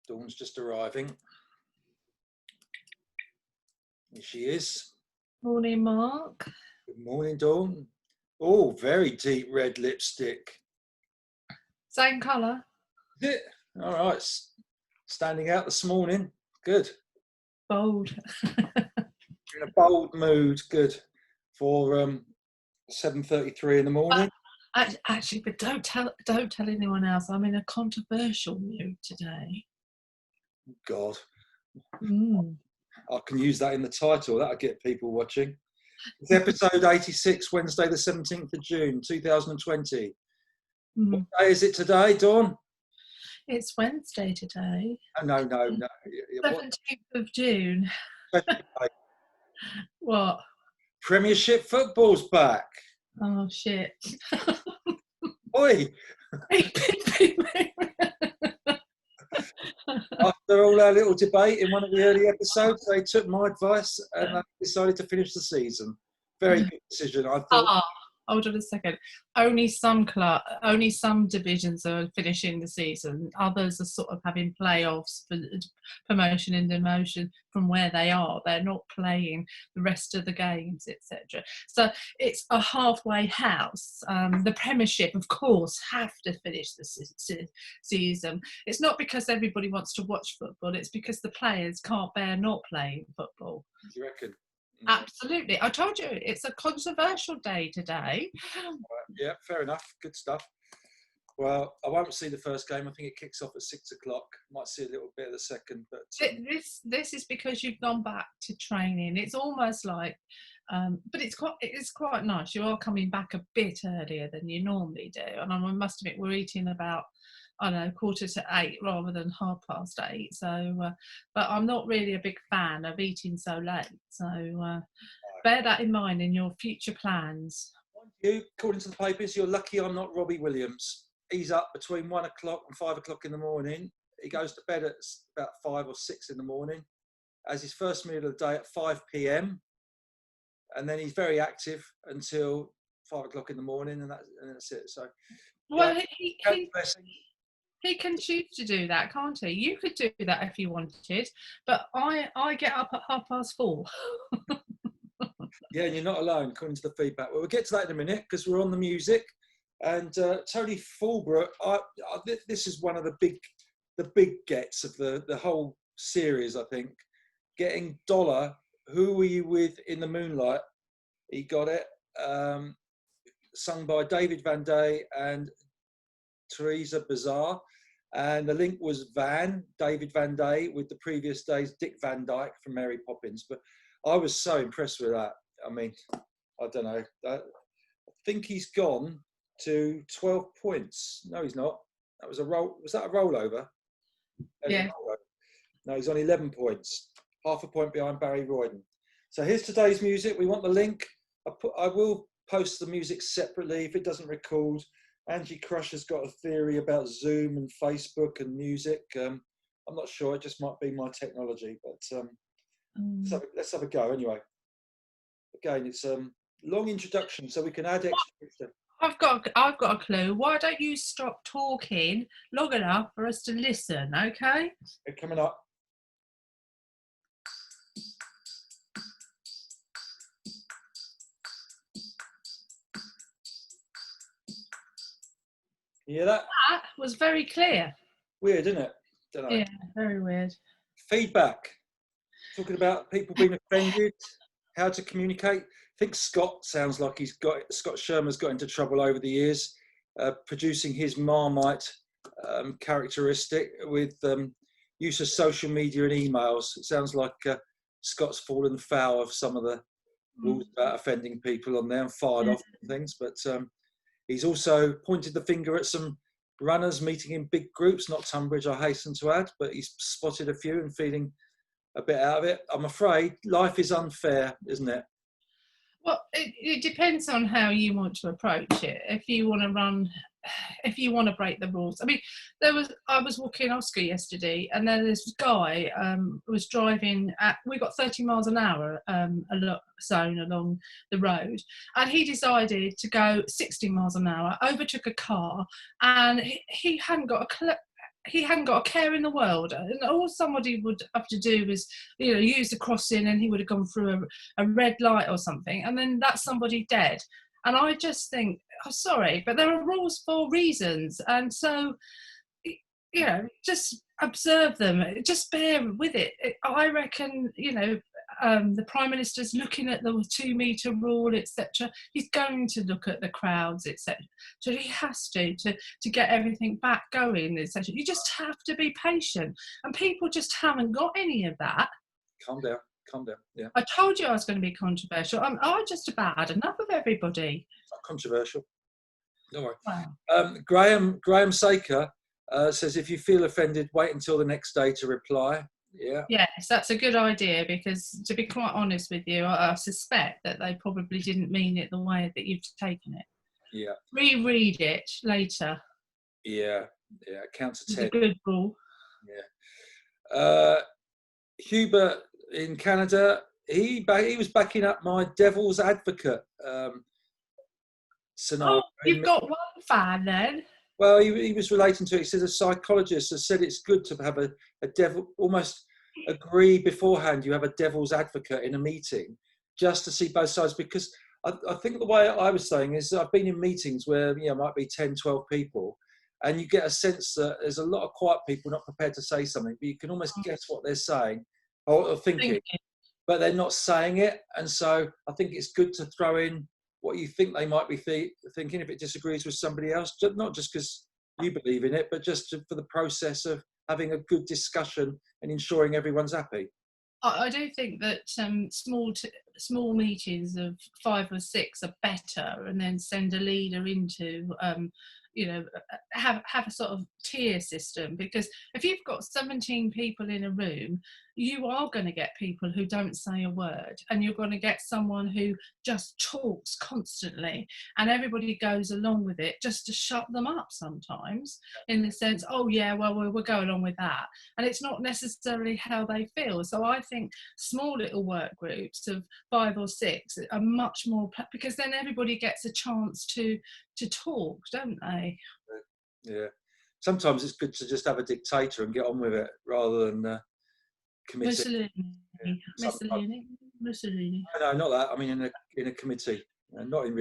Dawn's just arriving. Here she is. Morning, Mark. Good morning, Dawn. Oh, very deep red lipstick. Same colour. Is it? All right. Standing out this morning. Good. Bold. In a bold mood. Good. For 7:33 in the morning. Actually, but don't tell anyone else. I'm in a controversial mood today. God. Mm. I can use that in the title. That'll get people watching. It's episode 86, Wednesday the 17th of June, 2020. Mm. What day is it today, Dawn? It's Wednesday today. No. 17th of June. What? Premiership football's back. Oh, shit. Oi! After all our little debate in one of the early episodes, they took my advice and decided to finish the season. Very good decision, I thought. Hold on a second. Only some divisions are finishing the season. Others are sort of having playoffs for promotion and demotion from where they are. They're not playing the rest of the games, etc. So it's a halfway house. The Premiership, of course, have to finish the season. It's not because everybody wants to watch football. It's because the players can't bear not playing football. Do you reckon? Absolutely. I told you, it's a controversial day today. Yeah, fair enough. Good stuff. Well, I won't see the first game. I think it kicks off at 6 o'clock. Might see a little bit of the second. But this is because you've gone back to training. It's almost like, but it's quite nice. You are coming back a bit earlier than you normally do. And I must admit, we're eating about, I don't know, 7:45 rather than 8:30. So, but I'm not really a big fan of eating so late. So bear that in mind in your future plans. You, according to the papers, you're lucky I'm not Robbie Williams. He's up between 1 o'clock and 5 o'clock in the morning. He goes to bed at about 5 or 6 in the morning. Has his first meal of the day at 5 p.m. And then he's very active until 5 o'clock in the morning, and that's it. So, well, yeah, he can choose to do that, can't he? You could do that if you wanted, but I get up at 4:30. Yeah, and you're not alone, according to the feedback. Well, we'll get to that in a minute because we're on the music. And Tony Fulbrook, this is one of the big gets of the whole series, I think. Getting Dollar, Who Were You With in the Moonlight? He got it. Sung by David Van Day and Teresa Bazar. And the link was David Van Day, with the previous day's Dick Van Dyke from Mary Poppins. But I was so impressed with that. I mean, I don't know. I think he's gone to 12 points. No, he's not. That was a roll. Was that a rollover? Yeah. No, he's on 11 points. Half a point behind Barry Royden. So here's today's music. We want the link. I will post the music separately if it doesn't record. Angie Crusher's got a theory about Zoom and Facebook and music. I'm not sure. It just might be my technology. But let's have a go anyway. Again, it's a long introduction, so we can add extra. I've got a clue. Why don't you stop talking long enough for us to listen, okay? They're coming up. You hear that? That was very clear. Weird, isn't it? Don't know. Yeah, very weird. Feedback. Talking about people being offended, how to communicate. I think Scott sounds like Scott Sherman's got into trouble over the years, producing his Marmite characteristic with use of social media and emails. It sounds like Scott's fallen foul of some of the rules about offending people on there and fired off and things. But he's also pointed the finger at some runners meeting in big groups, not Tunbridge, I hasten to add, but he's spotted a few and feeling a bit out of it. I'm afraid life is unfair, isn't it? Well, it depends on how you want to approach it. If you want to break the rules. I mean, I was walking Oscar yesterday, and then this guy was driving we got 30 miles an hour zone along the road, and he decided to go 60 miles an hour, overtook a car, and he hadn't got he hadn't got a care in the world, and all somebody would have to do was, use the crossing, and he would have gone through a red light or something, and then that's somebody dead. And I just think, oh, sorry, but there are rules for reasons, and so just observe them, just bear with it. I reckon, the Prime Minister's looking at the 2-metre rule, etc. He's going to look at the crowds, etc. So he has to get everything back going, etc. You just have to be patient, and people just haven't got any of that. Calm down. Yeah. I told you I was going to be controversial. I just about had enough of everybody. It's not controversial. Don't worry. Wow. Graham Saker says, if you feel offended, wait until the next day to reply. Yeah. Yes, that's a good idea, because to be quite honest with you, I suspect that they probably didn't mean it the way that you've taken it. Yeah. Reread it later. Yeah. Count to 10. It's a good rule. Yeah. Hubert in Canada, he was backing up my devil's advocate scenario. Oh, you've got one fan then. Well, he was relating to it. He says a psychologist has said it's good to have a devil, almost agree beforehand you have a devil's advocate in a meeting, just to see both sides. Because I think the way I was saying is, I've been in meetings where might be 10, 12 people, and you get a sense that there's a lot of quiet people not prepared to say something, but you can almost guess what they're saying or thinking, but they're not saying it. And so I think it's good to throw in what you think they might be thinking if it disagrees with somebody else, not just because you believe in it, but just for the process of having a good discussion and ensuring everyone's happy. I do think that small meetings of 5 or 6 are better, and then send a leader into have a sort of tier system, because if you've got 17 people in a room, you are going to get people who don't say a word, and you're going to get someone who just talks constantly, and everybody goes along with it just to shut them up sometimes, in the sense, oh yeah, well we'll go along with that, and it's not necessarily how they feel. So I think small little work groups of 5 or 6 are much more, because then everybody gets a chance to talk, don't they? Yeah. Sometimes it's good to just have a dictator and get on with it, rather than committee. Mussolini. No, not that. I mean, in a committee, not a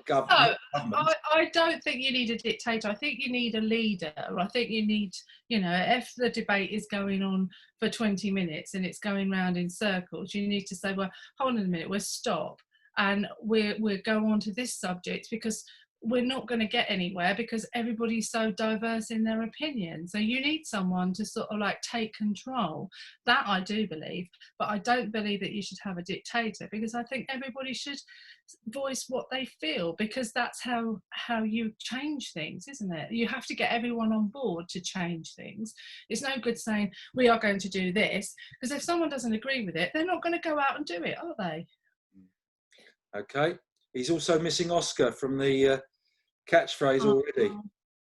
government. I don't think you need a dictator. I think you need a leader. I think you need, if the debate is going on for 20 minutes and it's going round in circles, you need to say, well, hold on a minute, we'll stop and we'll go on to this subject, because we're not going to get anywhere, because everybody's so diverse in their opinion. So you need someone to sort of like take control. That I do believe, but I don't believe that you should have a dictator, because I think everybody should voice what they feel, because that's how you change things, isn't it? You have to get everyone on board to change things. It's no good saying we are going to do this, because if someone doesn't agree with it, they're not going to go out and do it, are they? Okay. He's also missing Oscar from the catchphrase already.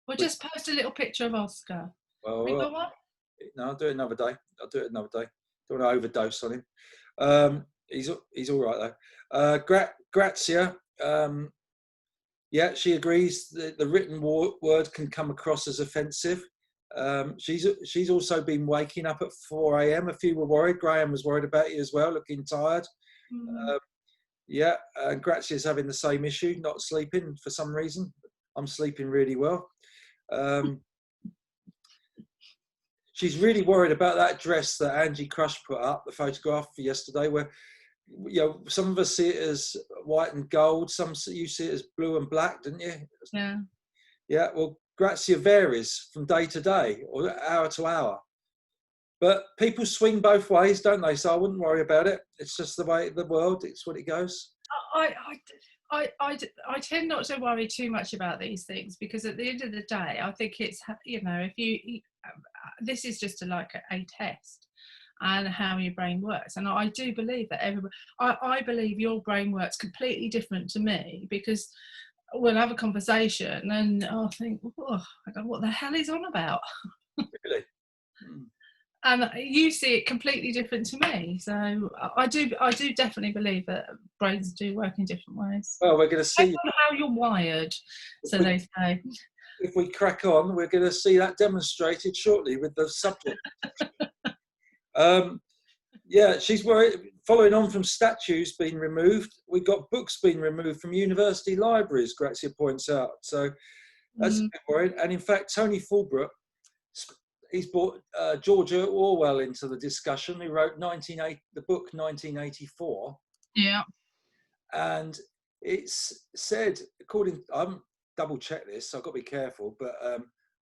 We'll just post a little picture of Oscar. Well, no, I'll do it another day. Don't want to overdose on him. He's all right though. Grazia, she agrees that the written word can come across as offensive. She's also been waking up at 4 a.m. A few were worried. Graham was worried about you as well, looking tired. Grazia's having the same issue, not sleeping for some reason. I'm sleeping really well. She's really worried about that dress that Angie Crush put up, the photograph for yesterday, where some of us see it as white and gold, you see it as blue and black, didn't you? Yeah. Yeah, well, Grazia varies from day to day or hour to hour. But people swing both ways, don't they? So I wouldn't worry about it. It's just the way of the world. It's what it goes. I tend not to worry too much about these things, because at the end of the day, I think it's, if you, this is just a test and how your brain works. And I do believe that I believe your brain works completely different to me, because we'll have a conversation and I'll think, I don't know what the hell he's on about. Really? And you see it completely different to me. So I do definitely believe that brains do work in different ways. Well, we're going to see how you're wired, so they say. if we crack on, we're going to see that demonstrated shortly with the subject. Yeah, she's worried. Following on from statues being removed, we've got books being removed from university libraries, Grazia points out. So that's a bit worried. And in fact, Tony Fulbrook, he's brought George Orwell into the discussion. He wrote the book 1984. Yeah. And it's said, I'm double check this, so I've got to be careful, but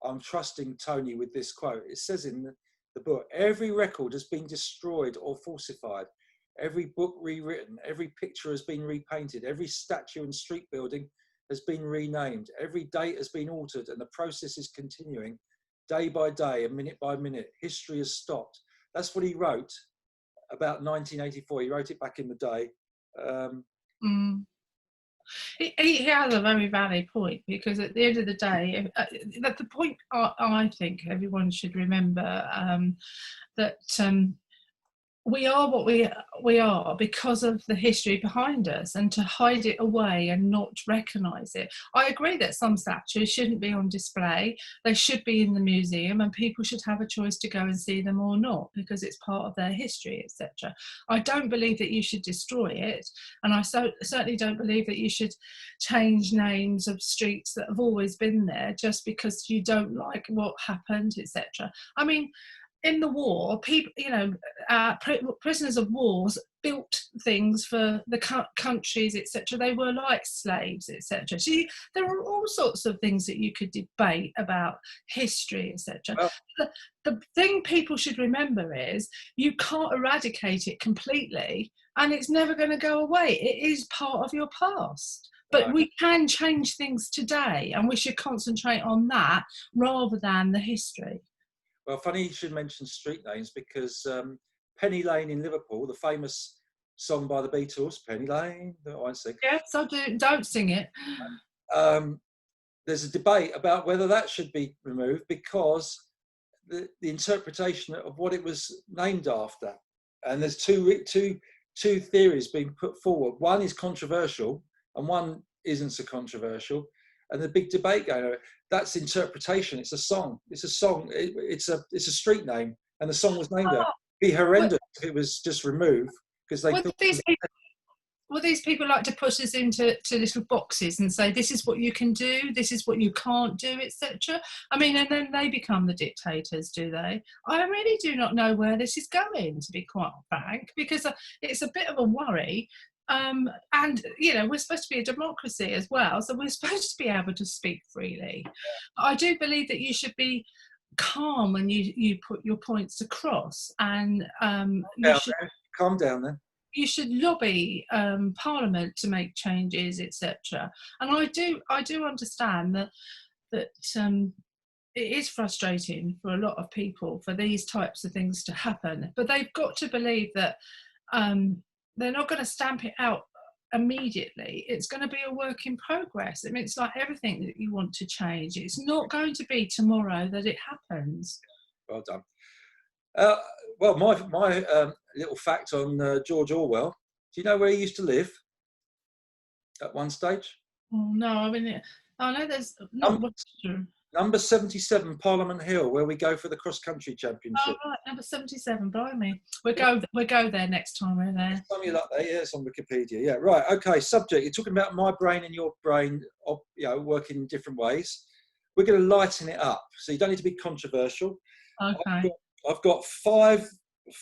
I'm trusting Tony with this quote. It says in the book, every record has been destroyed or falsified. Every book rewritten, every picture has been repainted, every statue and street building has been renamed, every date has been altered, and the process is continuing day by day and minute by minute. History has stopped. That's what he wrote about 1984. He wrote it back in the day. He has a very valid point, because at the end of the day, the point I think everyone should remember, that we are what we are because of the history behind us, and to hide it away and not recognise it. I agree that some statues shouldn't be on display. They should be in the museum, and people should have a choice to go and see them or not, because it's part of their history, etc. I don't believe that you should destroy it, and I certainly don't believe that you should change names of streets that have always been there just because you don't like what happened, etc. I mean, in the war, people, prisoners of wars built things for the countries, etc. They were like slaves, etc. So there are all sorts of things that you could debate about history, etc. Well, the thing people should remember is you can't eradicate it completely, and it's never going to go away. It is part of your past. But we can change things today, and we should concentrate on that rather than the history. Well, funny you should mention street names, because Penny Lane in Liverpool, the famous song by the Beatles, Penny Lane, that I sing. Yes, I do. Don't sing it. There's a debate about whether that should be removed, because the interpretation of what it was named after. And there's two theories being put forward. One is controversial and one isn't so controversial. And the big debate going on, that's interpretation. It's a song. It's a song. It's a street name, and the song was named there. It'd be horrendous if it was just removed, because they thought. These people like to put us into little boxes and say, this is what you can do, this is what you can't do, etc. I mean, and then they become the dictators, do they? I really do not know where this is going, to be quite frank, because it's a bit of a worry. And we're supposed to be a democracy as well, so we're supposed to be able to speak freely. I do believe that you should be calm when you put your points across, and calm down then. You should lobby Parliament to make changes, etc. And I do understand that it is frustrating for a lot of people for these types of things to happen, but they've got to believe that they're not going to stamp it out immediately. It's going to be a work in progress. I mean, it's like everything that you want to change. It's not going to be tomorrow that it happens. Well done. Well, my little fact on George Orwell. Do you know where he used to live at one stage? Oh, no, I mean, I know there's number 77 Parliament Hill, where we go for the cross-country championship. Oh, right, number 77, blimey. We'll go there next time we're there. Next time you're like that, yeah, it's on Wikipedia. Yeah, right, okay, subject. You're talking about my brain and your brain, working in different ways. We're going to lighten it up, so you don't need to be controversial. Okay. I've got five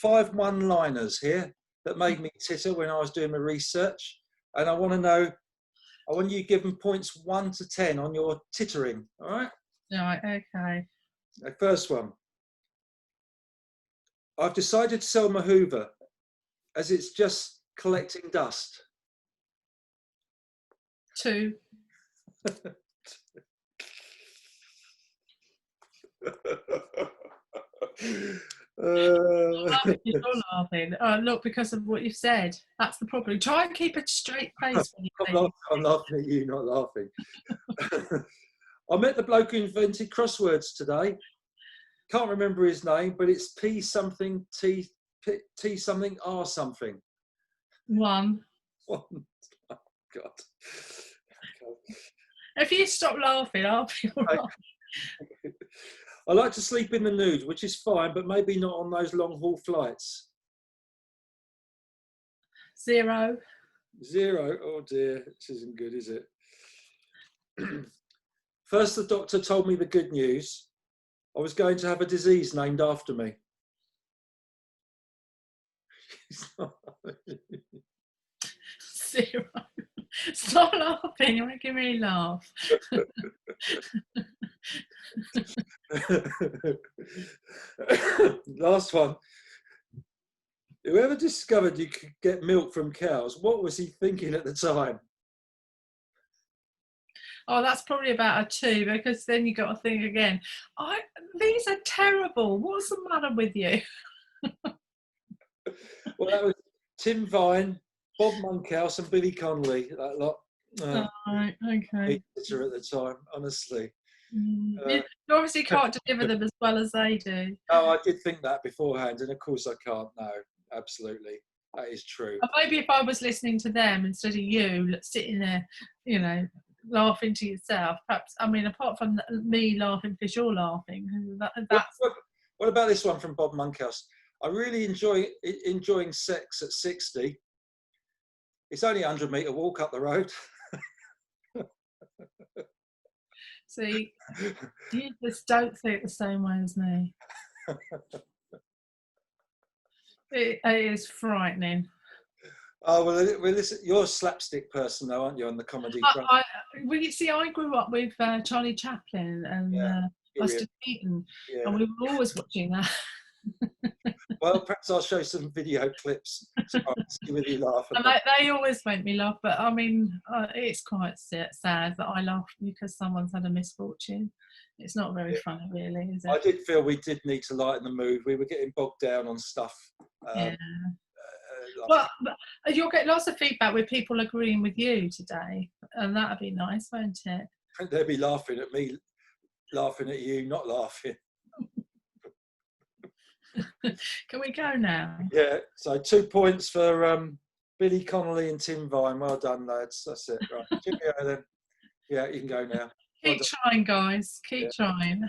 one-liners here that made me titter when I was doing my research, and I want you to give them points 1 to 10 on your tittering. All right. Right. Okay. The first one. I've decided to sell my Hoover as it's just collecting dust. 2. You're laughing. Look, because of what you've said. That's the problem. Try and keep a straight face when you I'm laughing at you, not laughing. I met the bloke who invented crosswords today. Can't remember his name, but it's P something, T something, R something. 1. Oh, God. If you stop laughing, I'll be all right. I like to sleep in the nude, which is fine, but maybe not on those long haul flights. 0. 0. Oh dear, this isn't good, is it? First, the doctor told me the good news. I was going to have a disease named after me. 0. Stop laughing, you're making me laugh. Last one. Whoever discovered you could get milk from cows, what was he thinking at the time? Oh, that's probably about a 2, because then you got to think again. These are terrible. What's the matter with you? Well, that was Tim Vine, Bob Monkhouse, and Billy Connolly. That lot. Right, okay. At the time, honestly. You obviously can't deliver them as well as they do. Oh, I did think that beforehand, and of course I can't. No, absolutely, that is true. Maybe if I was listening to them instead of you sitting there, you know, laughing to yourself, perhaps. I mean, apart from me laughing because you're laughing, that's. What about this one from Bob Monkhouse? I really enjoying sex at 60. It's only a 100-metre walk up the road. See, you just don't think the same way as me. It is frightening. Oh, well, listen, you're a slapstick person, though, aren't you, on the comedy front? I grew up with Charlie Chaplin and Buster Keaton, and we were always watching that. Well, perhaps I'll show some video clips so I can see whether you laugh. And they always make me laugh, but I mean, it's quite sad that I laugh because someone's had a misfortune. It's not very funny, really, is it? I did feel we did need to lighten the mood. We were getting bogged down on stuff. Well, you'll get lots of feedback with people agreeing with you today, and that'd be nice, won't it? They'll be laughing at me, laughing at you, not laughing. Can we go now? Yeah, so 2 points for Billy Connolly and Tim Vine. Well done, lads. That's it. Right. Cheerio then. Yeah, you can go now. Keep trying, guys. Keep trying.